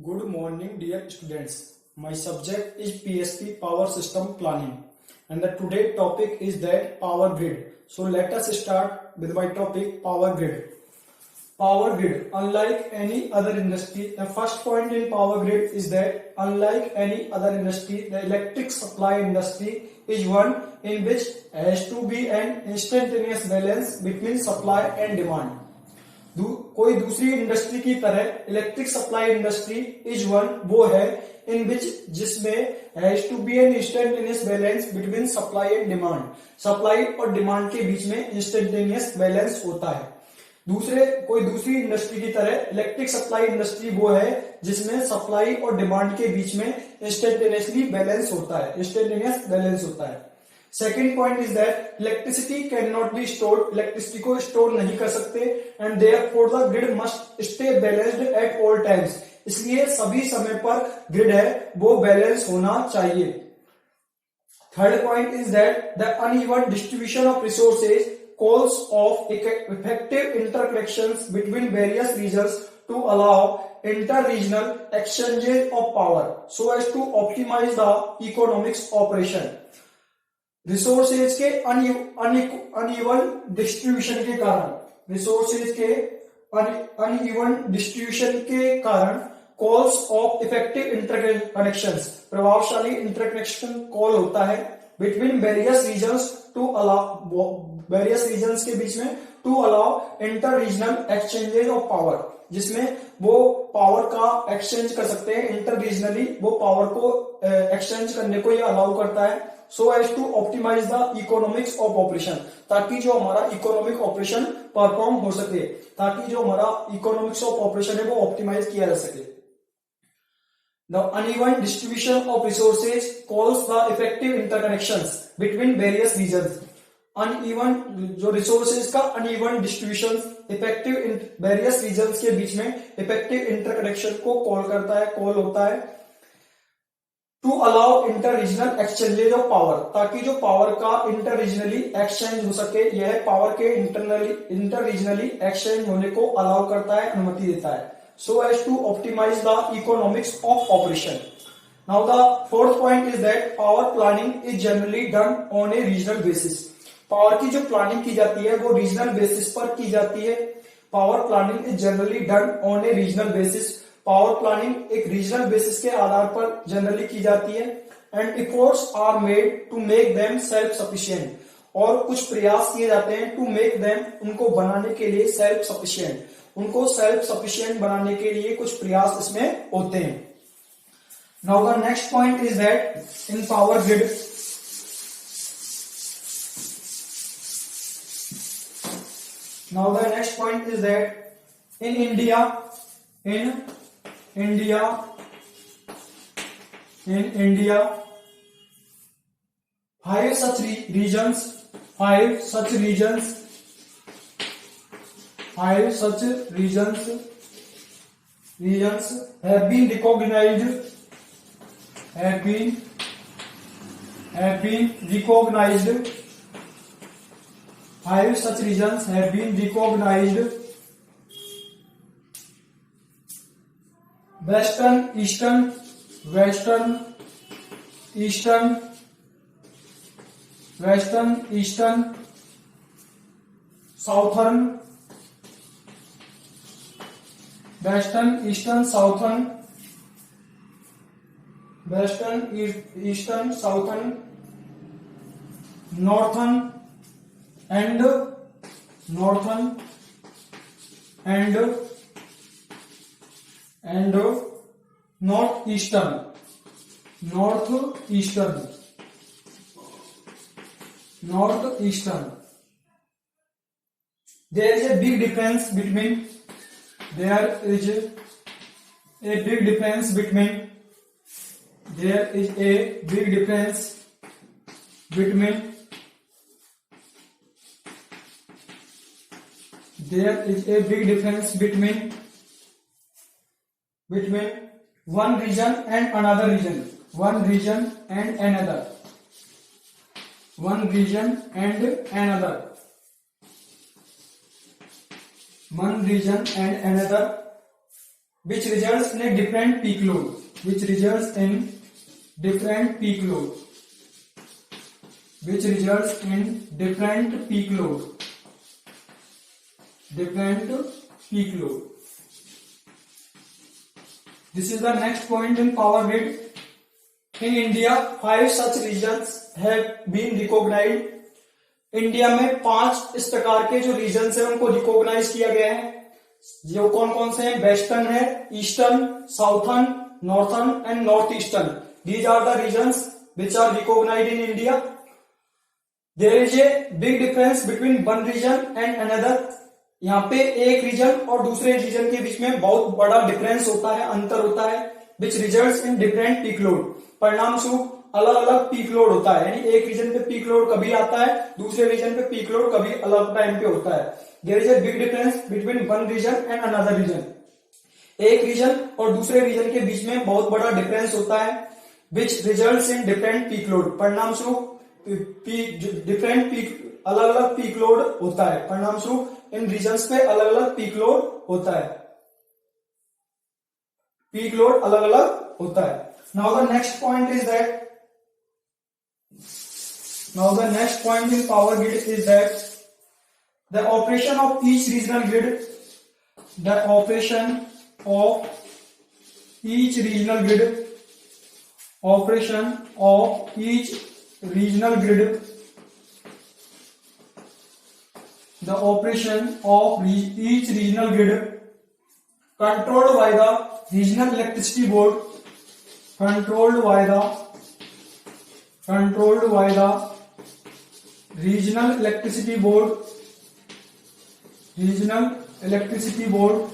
Good morning, dear students. My subject is PSP Power System Planning, and the today topic is that power grid. So let us start with my topic power grid. Power grid. Unlike any other industry, the first point in power grid is that unlike any other industry, the electric supply industry is one in which has to be an instantaneous balance between supply and demand. कोई दूसरी industry की तरह electric supply industry is one वो है in which जिसमें has to be an instantaneous balance between supply and demand. Supply और demand के बीच में इंस्टेंटेनियस बैलेंस होता है। कोई दूसरी इंडस्ट्री की तरह इलेक्ट्रिक सप्लाई इंडस्ट्री वो है जिसमें सप्लाई और डिमांड के बीच में इंस्टेंटेनियसली बैलेंस होता है, इंस्टेंटेनियस बैलेंस होता है। Second point is that electricity can not be stored, electricity को स्टोर नहीं कर सकते and therefore the grid must stay balanced at all times. इसलिए सभी समय पर ग्रिड है वो बैलेंस होना चाहिए। Third point is that the uneven distribution of resources calls of effective interconnections between various regions to allow interregional exchanges of power so as to optimise the economics operation. Resources के uneven distribution के कारण, resources के uneven distribution के कारण calls of effective interconnections, प्रभावशाली interconnection call होता है between various regions to allow, various regions के बीच में to allow inter regional exchanges of power, जिसमें वो पावर का एक्सचेंज कर सकते हैं इंटर रीजनली, वो पावर को एक्सचेंज करने को ये अलाउ करता है so as to optimise the economics of operation, ताकि जो हमारा इकोनॉमिक ऑपरेशन परफॉर्म हो सके, ताकि जो हमारा इकोनॉमिक्स ऑफ ऑपरेशन है वो ऑप्टिमाइज किया जा सके। The uneven distribution of resources calls the effective interconnections between various regions. Uneven जो resources का uneven distribution effective various regions के बीच में effective interconnection को call करता है, call होता है to allow inter-regional exchanges of power, ताकि जो पावर का इंटर-रीजनली एक्सचेंज हो सके, यह पावर के इंटर-रीजनली एक्सचेंज होने को अलाउ करता है, अनुमति देता है so as to optimize the economics of operation. Now the fourth point is that power planning is generally done on a regional basis. Power की जो प्लानिंग की जाती है वो रीजनल बेसिस पर की जाती है। Power planning is generally done on a regional basis. Power planning एक रीजनल बेसिस के आधार पर जनरली की जाती है and efforts are made to make them self sufficient, और कुछ प्रयास किए जाते हैं टू मेक देम, उनको बनाने के लिए सेल्फ सफिशिएंट, उनको सेल्फ सफिशिएंट बनाने के लिए कुछ प्रयास इसमें होते हैं। Now the next point is that in power grid, now the next point is that in India 5 such regions have been recognized. 5 such regions have been recognized. Western, Eastern, Southern, Western, Eastern, Southern, Northern and Northeastern. There is a big difference between one region and another region, one region and another. one region and another. which results in a different peak load, which results in different peak load, which results in different peak load, different peak load. This is the next point in power grid. In India, 5 such regions have been recognized. India में 5 इस प्रकार के जो regions है उनको recognise किया गया है. जो कौन कौन से हैं? वेस्टर्न है, eastern, southern, northern and north eastern. These are the regions which are recognised in India. There is a big difference between one region and another. यहाँ पे एक रीजन और दूसरे रीजन के बीच में बहुत बड़ा डिफरेंस होता है, अंतर होता है. Which results in different peak load. परिणाम स्वरूप अलग अलग पीक लोड होता है. यानी एक रीजन पे पीक लोड कभी आता है, दूसरे रीजन पे पीक लोड कभी अलग टाइम पे होता है. There is a big difference between one region and another region. एक रीजन और दूसरे रीजन के बीच में बहुत बड़ा डिफरेंस होता है. Which results in different peak load. परिणाम स्वरूप डिफरेंट पीक अलग अलग पीक लोड होता है. परिणाम स्वरूप इन रीजन्स पे अलग अलग पीक लोड होता है. पीक लोड अलग अलग होता है. Now the next point is that Now the next point in power grid is that the operation of each regional grid, the operation of each regional grid, operation of each regional grid, the operation of each regional grid controlled by the regional electricity board, controlled by the regional electricity board, regional electricity board,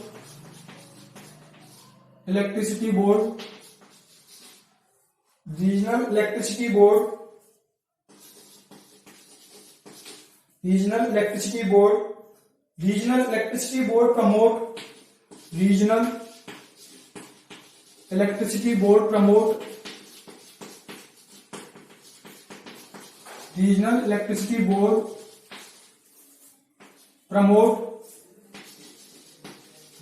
electricity board, regional electricity board, regional electricity board, regional electricity board promote, regional electricity board promote, regional electricity board promote,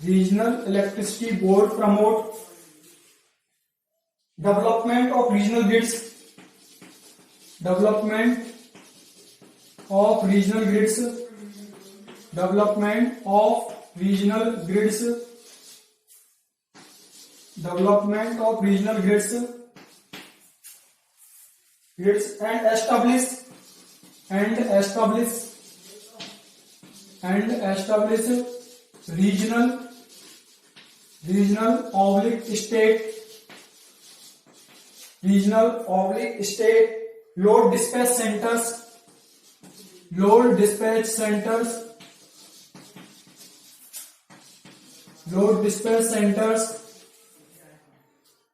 regional electricity board promote development of regional grids, development of regional grids, development of regional grids, development of regional grids, and establish regional state load dispatch centers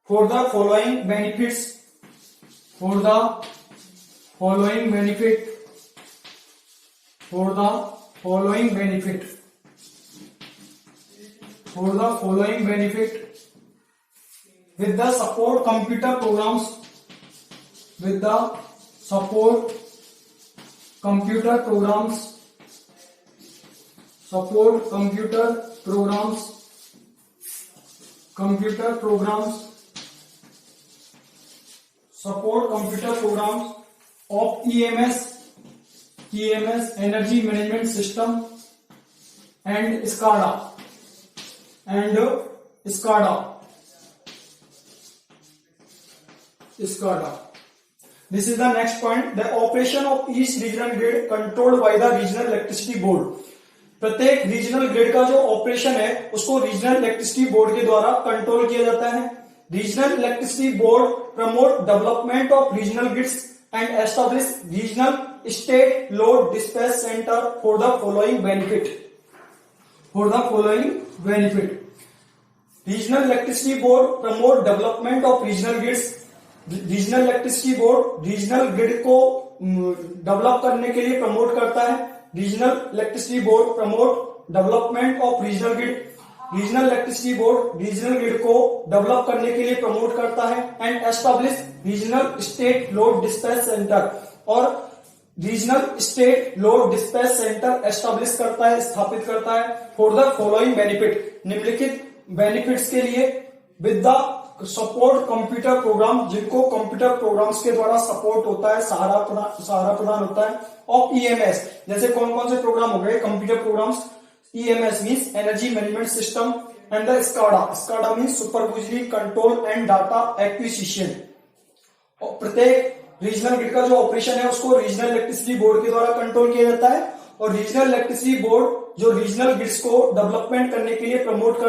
for the following benefits, for the following benefit, for the following benefit, for the following benefit, with the support computer programs, with the support computer programs, support computer programs, support computer programs of EMS energy management system and SCADA This is the next point. The operation of each regional grid controlled by the regional electricity board. प्रत्येक regional grid का जो operation है उसको regional electricity board के द्वारा control किया जाता है. Regional electricity board promote development of regional grids and establish regional state load dispatch centre for the following benefit. Regional electricity board promote development of regional grids. Regional electricity board regional grid को develop करने के लिए promote करता है. Regional electricity board promote development of regional grid. Regional electricity board regional grid को develop करने के लिए प्रमोट करता है. And establish regional state load dispatch centre. और regional state load dispatch centre establish करता है, स्थापित करता है फॉर द फॉलोइंग बेनिफिट, निम्नलिखित बेनिफिट्स के लिए with the support computer program, जिनको कंप्यूटर प्रोग्राम्स के द्वारा सपोर्ट होता है, सहारा प्रदान होता है, ऑफ ईएमएस। जैसे कौन कौन से प्रोग्राम हो गए computer programs? EMS means energy management system and the SCADA means supervisory control and data acquisition. और प्रत्येक रीजनल ग्रिड का जो ऑपरेशन है उसको रीजनल इलेक्ट्रिसिटी बोर्ड के द्वारा कंट्रोल किया जाता है, और रीजनल इलेक्ट्रिसिटी बोर्ड जो रीजनल ग्रिड्स को डेवलपमेंट करने के लिए प्रमोट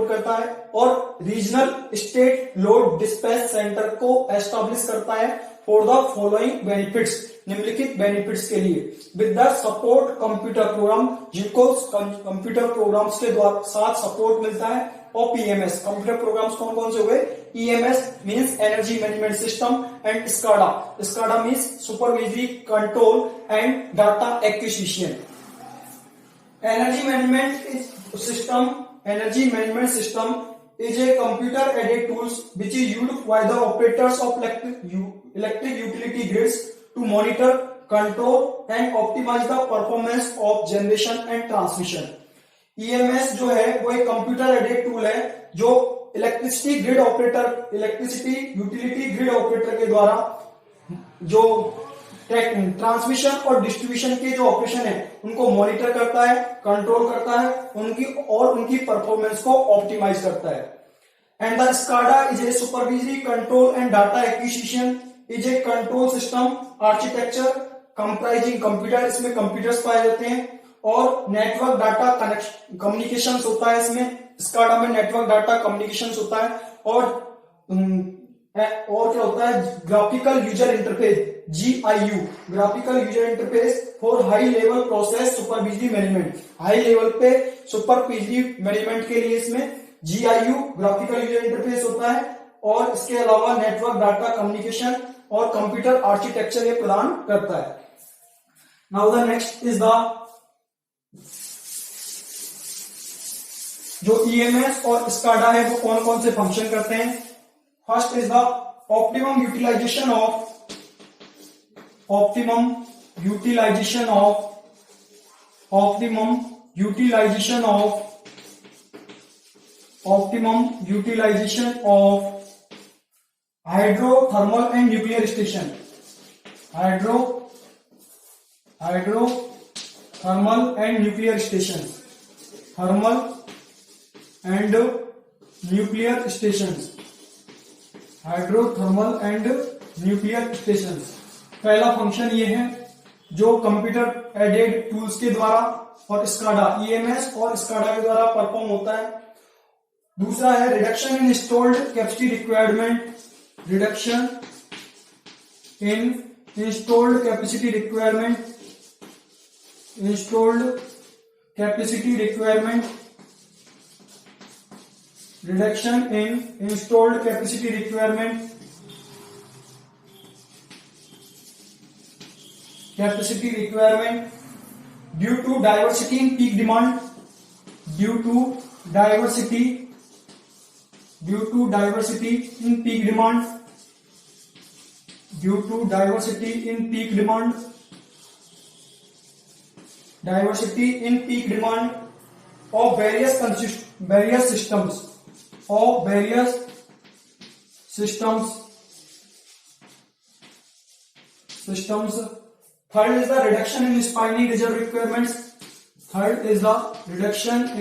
करता है, और regional state load dispatch centre को एस्टैब्लिश करता है फॉर द फॉलोइंग बेनिफिट्स, निम्नलिखित बेनिफिट्स के लिए with the support computer program, जिनको कंप्यूटर प्रोग्राम्स के द्वारा साथ सपोर्ट मिलता है, और पीएमएस। कंप्यूटर प्रोग्राम्स कौन कौन से हुए? EMS means energy management system and SCADA means supervisory control and data acquisition. Energy management system is a computer aided tools which is used by the operators of electric utility grids to monitor, control and optimize the performance of generation and transmission. EMS जो है वो एक computer aided tool है जो electricity utility grid operator के द्वारा जो transmission और डिस्ट्रीब्यूशन के जो ऑपरेशन है उनको मॉनिटर करता है, कंट्रोल करता है, उनकी परफॉर्मेंस को ऑप्टिमाइज करता है। And the SCADA is a supervisory control and data acquisition is a control system architecture comprising computer, इसमें कंप्यूटर्स पाए जाते हैं, और नेटवर्क डाटा कम्युनिकेशन होता है। इसमें स्काडा में नेटवर्क डाटा कम्युनिकेशन होता है, और क्या होता है? Graphical user interface GIU, graphical user interface for high level process supervisory management. High level पे सुपरविजरी मैनेजमेंट के लिए इसमें GIU ग्राफिकल यूजर इंटरफेस होता है, और इसके अलावा नेटवर्क डाटा कम्युनिकेशन और कंप्यूटर आर्किटेक्चर ये प्रदान करता है। Now the next is the जो EMS और स्काडा है वो कौन कौन से फंक्शन करते हैं। First is the optimum utilisation of hydrothermal and nuclear station. Hydrothermal and nuclear station, thermal and nuclear station, hydrothermal and nuclear station. पहला फंक्शन ये है जो कंप्यूटर एडेड टूल्स के द्वारा और स्काडा EMS और स्काडा के द्वारा परफॉर्म होता है। दूसरा है reduction in installed capacity requirement, reduction in installed capacity requirement, reduction in installed capacity requirement due to diversity in peak demand, due to diversity in peak demand of various systems. Third is the reduction in spinning reserve requirements. Third is the reduction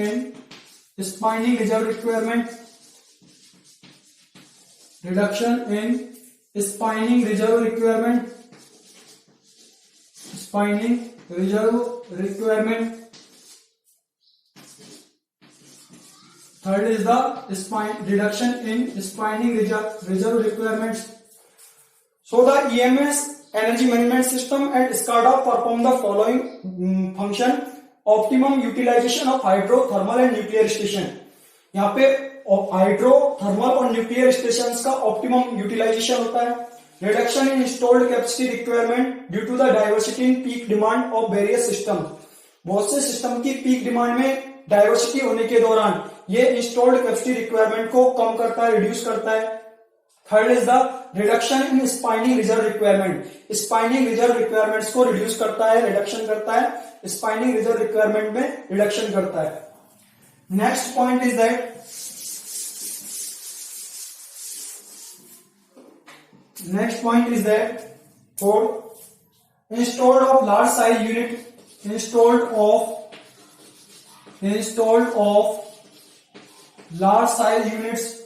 in spinning reserve requirements. So the EMS, energy management system and SCADA perform the following function: optimum utilization of hydro, thermal and nuclear station. यहाँ पे hydro, thermal और nuclear stations का optimum utilisation होता है। Reduction in installed capacity requirement due to the diversity in peak demand of various system. बहुत से system की peak demand में डाइवर्सिटी होने के दौरान ये इंस्टॉल्ड कैपेसिटी रिक्वायरमेंट को कम करता है, रिड्यूस करता है। Third is the reduction in spinning reserve requirement. Spinning reserve requirements को रिड्यूस करता है, रिडक्शन करता है, स्पाइनिंग रिजर्व रिक्वायरमेंट में रिडक्शन करता है। Next point is that for installed of large size unit, installed of large size units,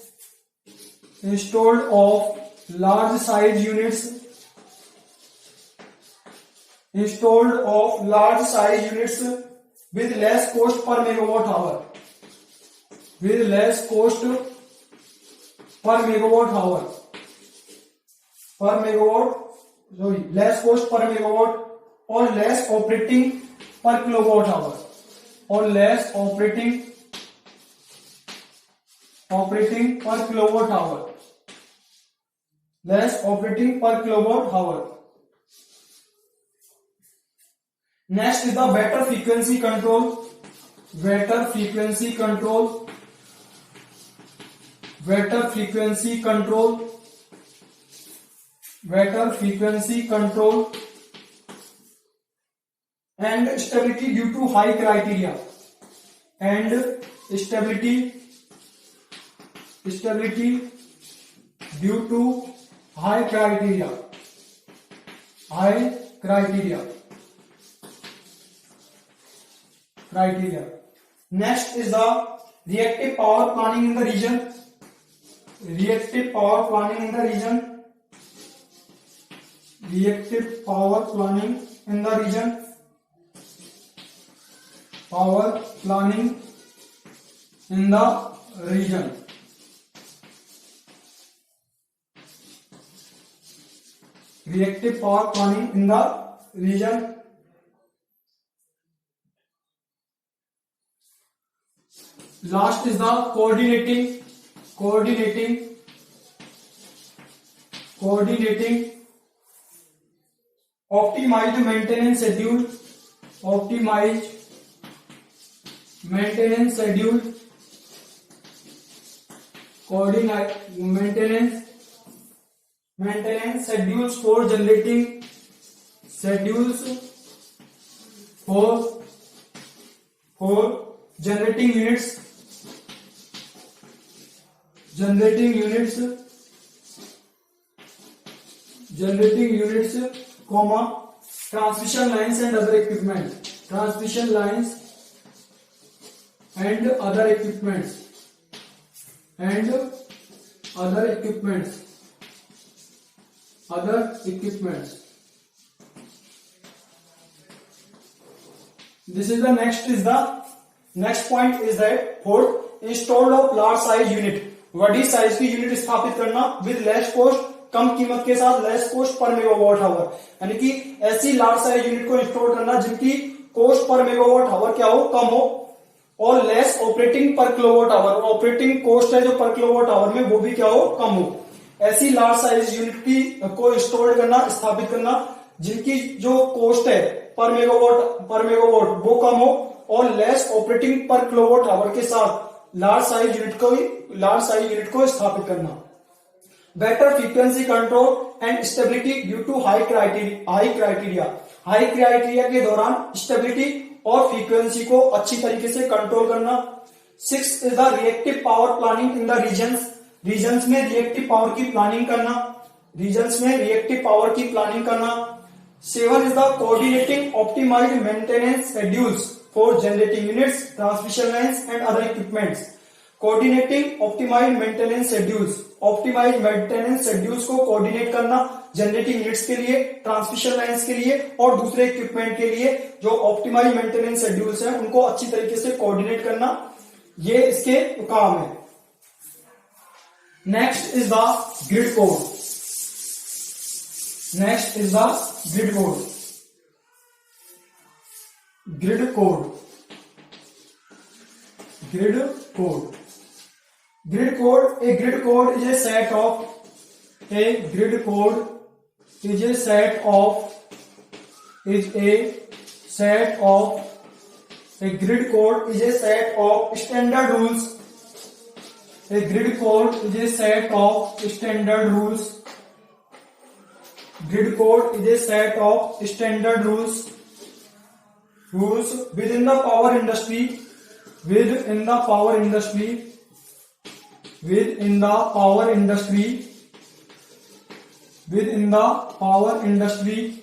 installed of large size units, installed of large size units with less cost per megawatt hour, with less cost per megawatt hour, less cost per megawatt, or less operating per kilowatt hour, or less operating per kilowatt hour, less operating per kilowatt hour. Next is the better frequency control, better frequency control, better frequency control, better frequency control, and stability due to high criteria, and stability due to high criteria. Next is the reactive power planning in the region. Reactive power planning in the region. Reactive power planning in the region. Power planning in the region. Reactive power planning in the region. Last is the coordinating optimized maintenance schedule, optimized maintenance schedule, maintenance schedules for generating generating units, comma, transmission lines and other equipment, transmission lines and other equipments, This is the next point is that for installed of large size unit, बड़ी size की unit स्थापित करना with less coast, कम कीमत के साथ, less coast पर megawatt our, यानी कि ऐसी लार्ज साइज यूनिट को इंस्टॉल करना जिनकी कोस्ट पर मेगावाट आवर क्या हो, कम हो, और less operating per kilowatt our, operating coast है जो पर किलोवाट आवर में वो भी क्या हो, कम हो। ऐसी लार्ज साइज यूनिट की को इंस्टॉल करना, स्थापित करना जिनकी जो कोस्ट है पर मेगावाट वो कम हो, और less operating per kilowatt hour के साथ लार्ज साइज यूनिट को स्थापित करना। Better frequency control and stability due to high criteria के दौरान स्टेबिलिटी और फ्रीक्वेंसी को अच्छी तरीके से कंट्रोल करना। 6 is the reactive power planning in the regions में रिएक्टिव पावर की प्लानिंग करना। 7 is the coordinating optimized maintenance schedules for generating units, transmission lines and other equipments. Coordinating optimized maintenance schedules को coordinate करना generating units के लिए, transmission lines के लिए और दूसरे इक्विपमेंट के लिए जो ऑप्टिमाइज मेंटेनेंस शेड्यूल्स हैं उनको अच्छी तरीके से कोऑर्डिनेट करना, ये इसके काम है। Next is the grid code. A grid code is a set of standard rules. A grid code is a set of standard rules. Rules within the power industry within the power industry, within the power industry, within the power industry,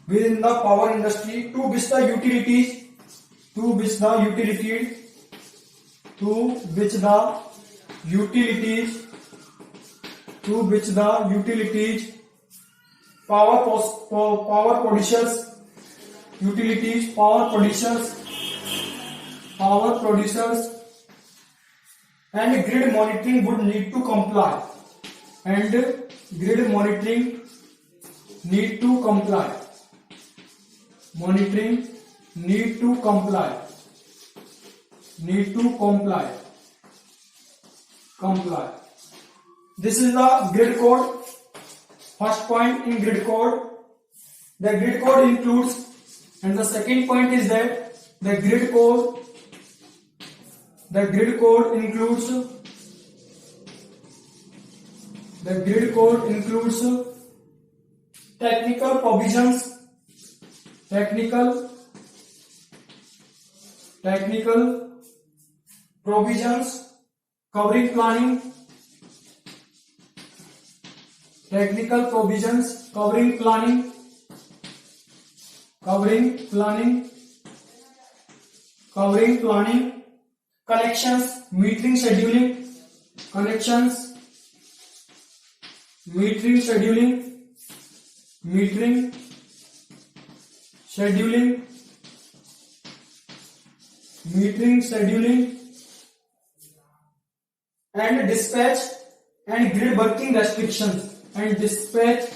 within the power industry, to which the utilities, to which the utilities, to which the utilities, to which the utilities, power producers, utilities, power producers, power producers and grid monitoring would need to comply, and grid monitoring need to comply, monitoring need to comply, need to comply, comply. This is the grid code. First point in grid code, the grid code includes, and the second point is that the grid code includes, the grid code includes technical provisions, technical provisions covering planning, technical provisions covering planning, connections, metering scheduling, connections, metering scheduling, and dispatch and grid working restrictions, and dispatch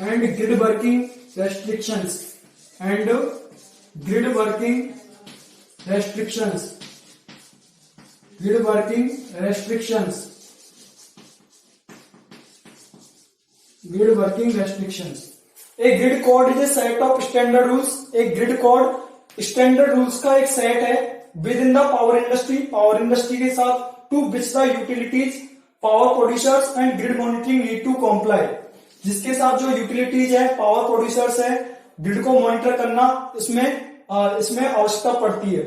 and grid working restrictions, and grid working restrictions, grid working restrictions, grid working restrictions. A grid code is a set of standard rules. A grid code standard rules का एक set है within the power industry, power industry के साथ, to which the utilities, power producers and grid monitoring need to comply, जिसके साथ जो utilities है, power producers है, ग्रिड को मॉनिटर करना इसमें आवश्यकता पड़ती है।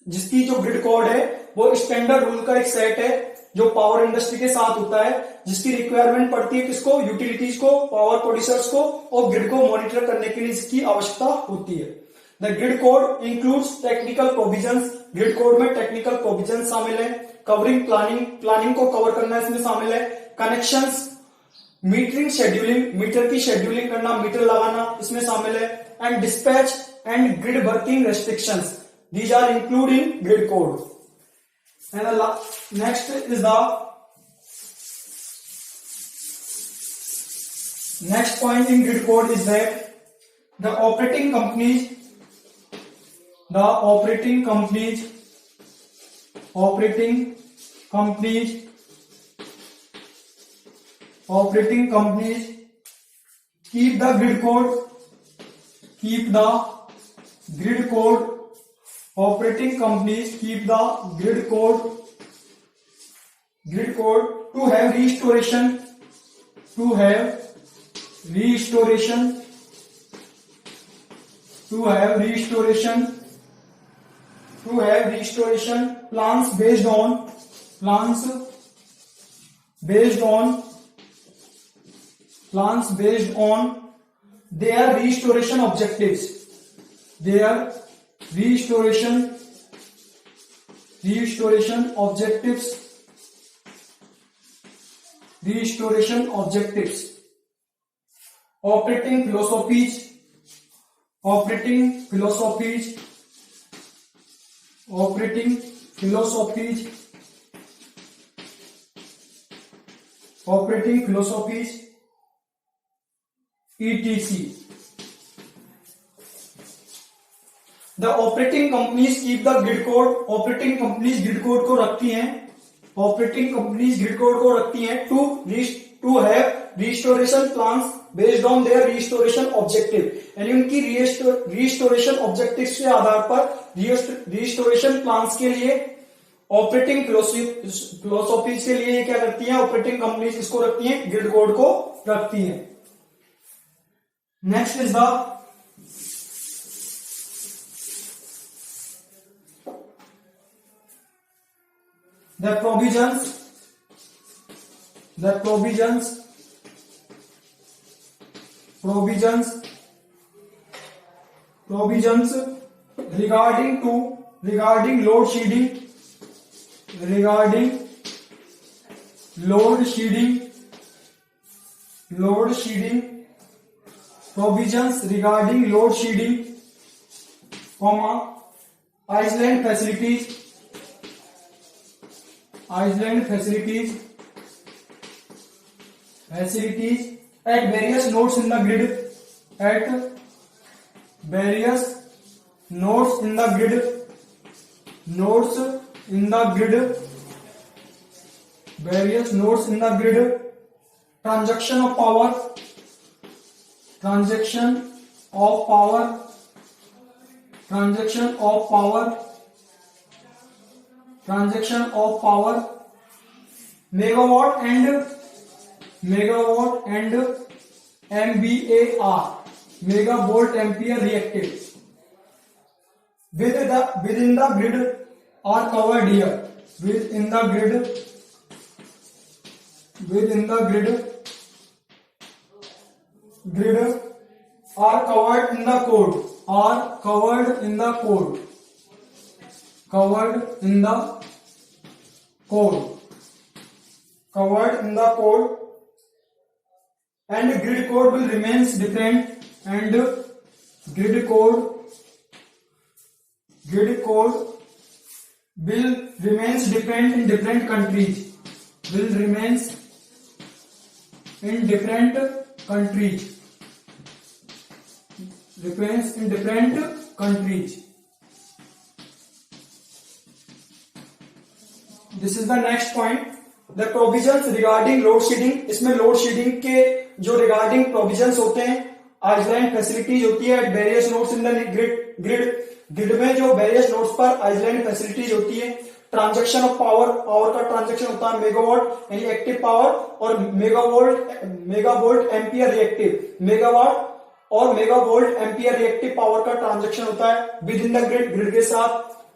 जिसकी जो ग्रिड कोड है वो स्टैंडर्ड रूल का एक सेट है जो पावर इंडस्ट्री के साथ होता है, जिसकी रिक्वायरमेंट पड़ती है किसको, यूटिलिटीज को, पावर प्रोड्यूसर्स को, और ग्रिड को मॉनिटर करने के लिए इसकी आवश्यकता होती है। The grid code includes technical provisions, grid code में टेक्निकल प्रोविजन शामिल है, कवरिंग प्लानिंग, प्लानिंग को कवर करना इसमें शामिल है, कनेक्शंस, मीटरिंग शेड्यूलिंग, मीटर की शेड्यूलिंग करना, मीटर लगाना इसमें शामिल है, and dispatch and grid working restrictions, these are included in grid code. And the next is the next point in grid code is that the operating companies keep the grid code, operating companies keep the grid code to have restoration plans based on their restoration objectives, operating philosophies etc. The operating companies keep the grid code, operating companies grid code को रखती हैं to have restoration plans based on their restoration objective, यानी उनकी restoration objectives के आधार पर restoration plans के लिए ऑपरेटिंग फिलोसॉफीज के लिए क्या करती हैं, ऑपरेटिंग कंपनीज इसको रखती हैं, ग्रिड कोड को रखती हैं। Next is the the provisions regarding load shedding provisions regarding load shedding, comma, island facilities at various nodes in the grid, various nodes in the grid, transaction of power megawatt and MVAR, megavolt ampere reactive within the grid are covered here. Within the grid are covered in the code, and grid code will remains different, and grid code will remains different in different countries, This is the next point. The provisions regarding load shedding, इसमें load shedding के जो regarding provisions होते हैं, Iceland facilities होती है at various nodes in the grid में जो various nodes पर आइसलैंड फैसिलिटीज होती है, ट्रांजैक्शन ऑफ पावर का ट्रांजैक्शन होता है मेगावाट यानी एक्टिव पावर और मेगावोल्ट एम्पियर रिएक्टिव, मेगावाट और मेगावोल्ट एम्पियर रिएक्टिव पावर का ट्रांजैक्शन होता है विद इन द ग्रिड के साथ,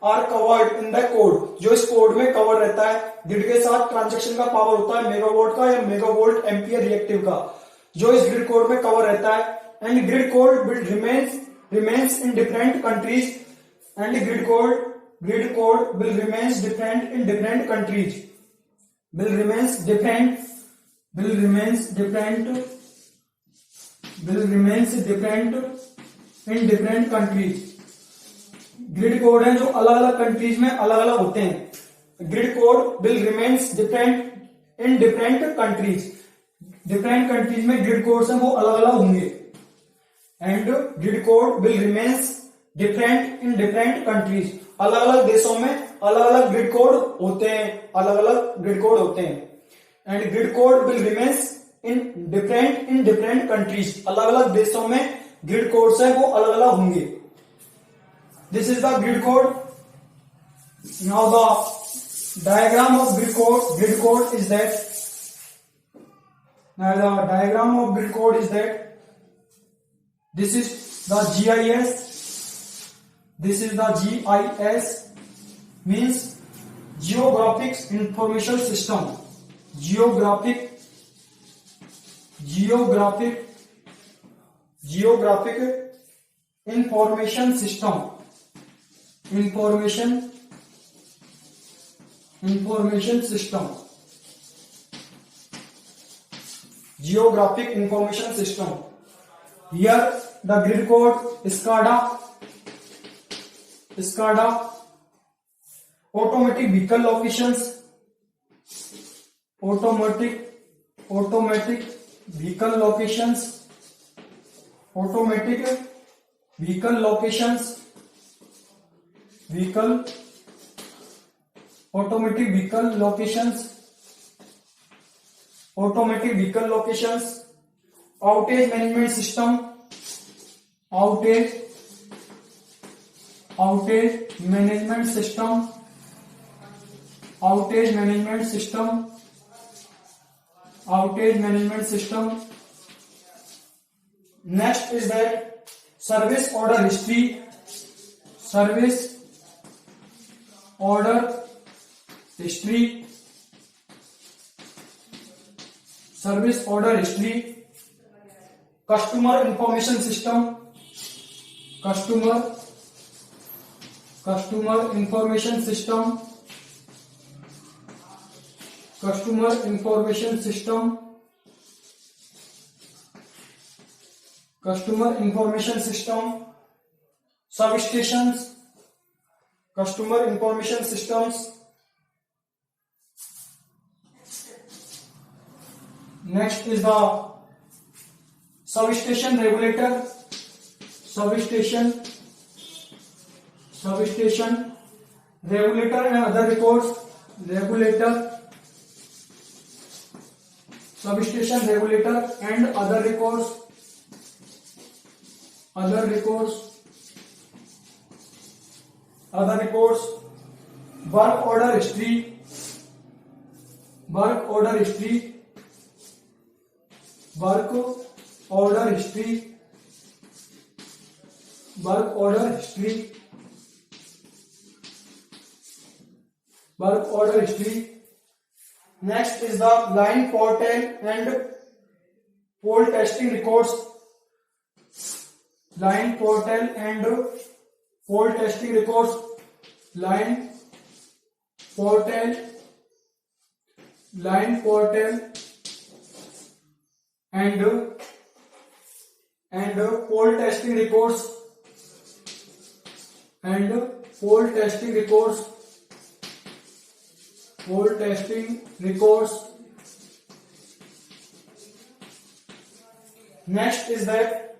are covered in the code, जो इस कोड में कवर रहता है, ग्रिड के साथ ट्रांजैक्शन का पावर होता है मेगावाट का या मेगावोल्ट एम्पियर रिएक्टिव का, जो इस ग्रिड कोड में कवर रहता है, and grid code will remains in different countries, and grid code will remains different in different countries, will remains different in different countries. Grid code है जो अलग अलग कंट्रीज में अलग अलग होते हैं. Grid code will remains different in different countries, different countries में ग्रिड कोड्स हैं वो अलग अलग होंगे, and grid code will remains different in different countries. अलग अलग देशों में अलग अलग ग्रिड कोड होते हैं, and grid code will remains in different countries. अलग अलग देशों में ग्रिड कोड्स हैं वो अलग अलग होंगे. This is the grid code. Now the diagram of grid code is that. Now the diagram of grid code is that. This is the GIS. This is the GIS, means Geographic Information System. Geographic Information System. Information system, geographic information system. Here the grid code SCADA, automatic vehicle locations, automatic vehicle locations, automatic vehicle locations, automatic vehicle locations, outage management system, outage management system. Next is that service order history, history, service order history, customer information system, customer information system, customer information system, customer information system, substations, customer information systems. Next is the substation regulator, substation regulator and other records, regulator, substation regulator and other records, work order history, work order history, work order history, work order history, work order history. Next is the line portal and poll testing records, line portal and poll testing records, line portal and poll testing records, and poll testing records, poll testing records. Next is that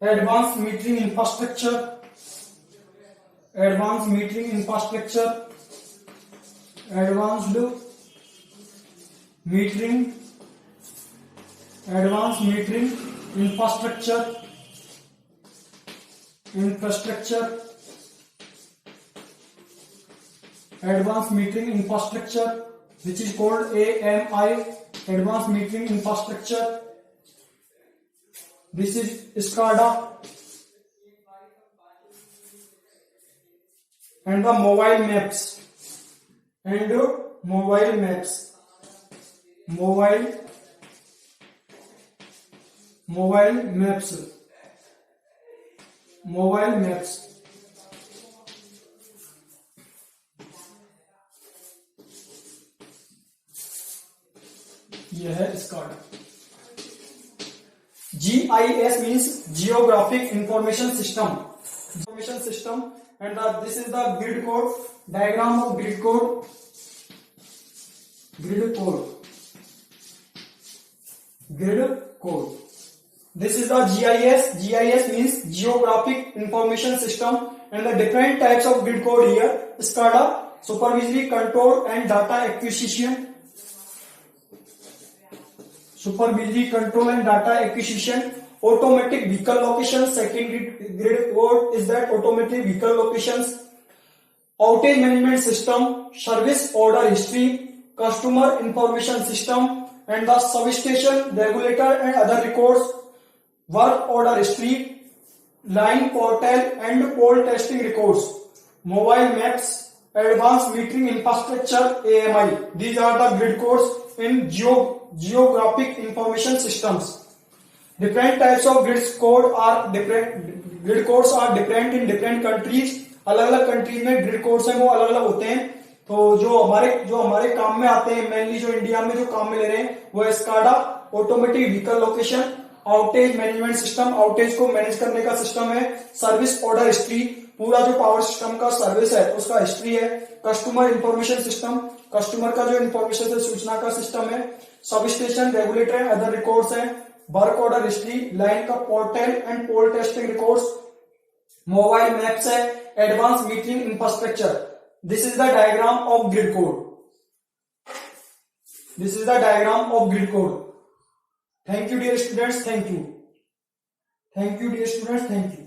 advanced metering infrastructure, advanced metering infrastructure, advanced metering infrastructure, advanced metering infrastructure, which is called AMI, advanced metering infrastructure. This is SCADA, and the mobile maps, mobile maps. यह है SCADA. GIS means Geographic Information System, and this is the grid code, diagram of grid code. This is the GIS. GIS means Geographic Information System, and the different types of grid code here: SCADA, supervisory control and data acquisition. Automatic vehicle location. Second grid code is that automatic vehicle locations. Outage management system, service order history, customer information system, and the substation regulator and other records. Work order history, line portal and poll testing records, mobile maps, advanced metering infrastructure AMI. These are the grid codes in geographic information systems. Different types of grid codes are different in different countries. अलग अलग countries में grid codes हैं वो अलग अलग होते हैं. तो जो हमारे काम में आते हैं, मेनली जो इंडिया में जो काम में ले रहे हैं वो है SCADA, automatic vehicle location, outage management system, outage को मैनेज करने का सिस्टम है, सर्विस ऑर्डर हिस्ट्री, पूरा जो पावर सिस्टम का सर्विस है उसका हिस्ट्री है, कस्टमर इंफॉर्मेशन सिस्टम, कस्टमर का जो इंफॉर्मेशन है सूचना का सिस्टम है, सबस्टेशन रेगुलेटर अदर रिकॉर्ड्स हैं, वर्क ऑर्डर हिस्ट्री, लाइन का portal and pole testing records, mobile maps है, advance metering infrastructure. This is the diagram of grid code. Thank you dear students. Thank you dear students. Thank you.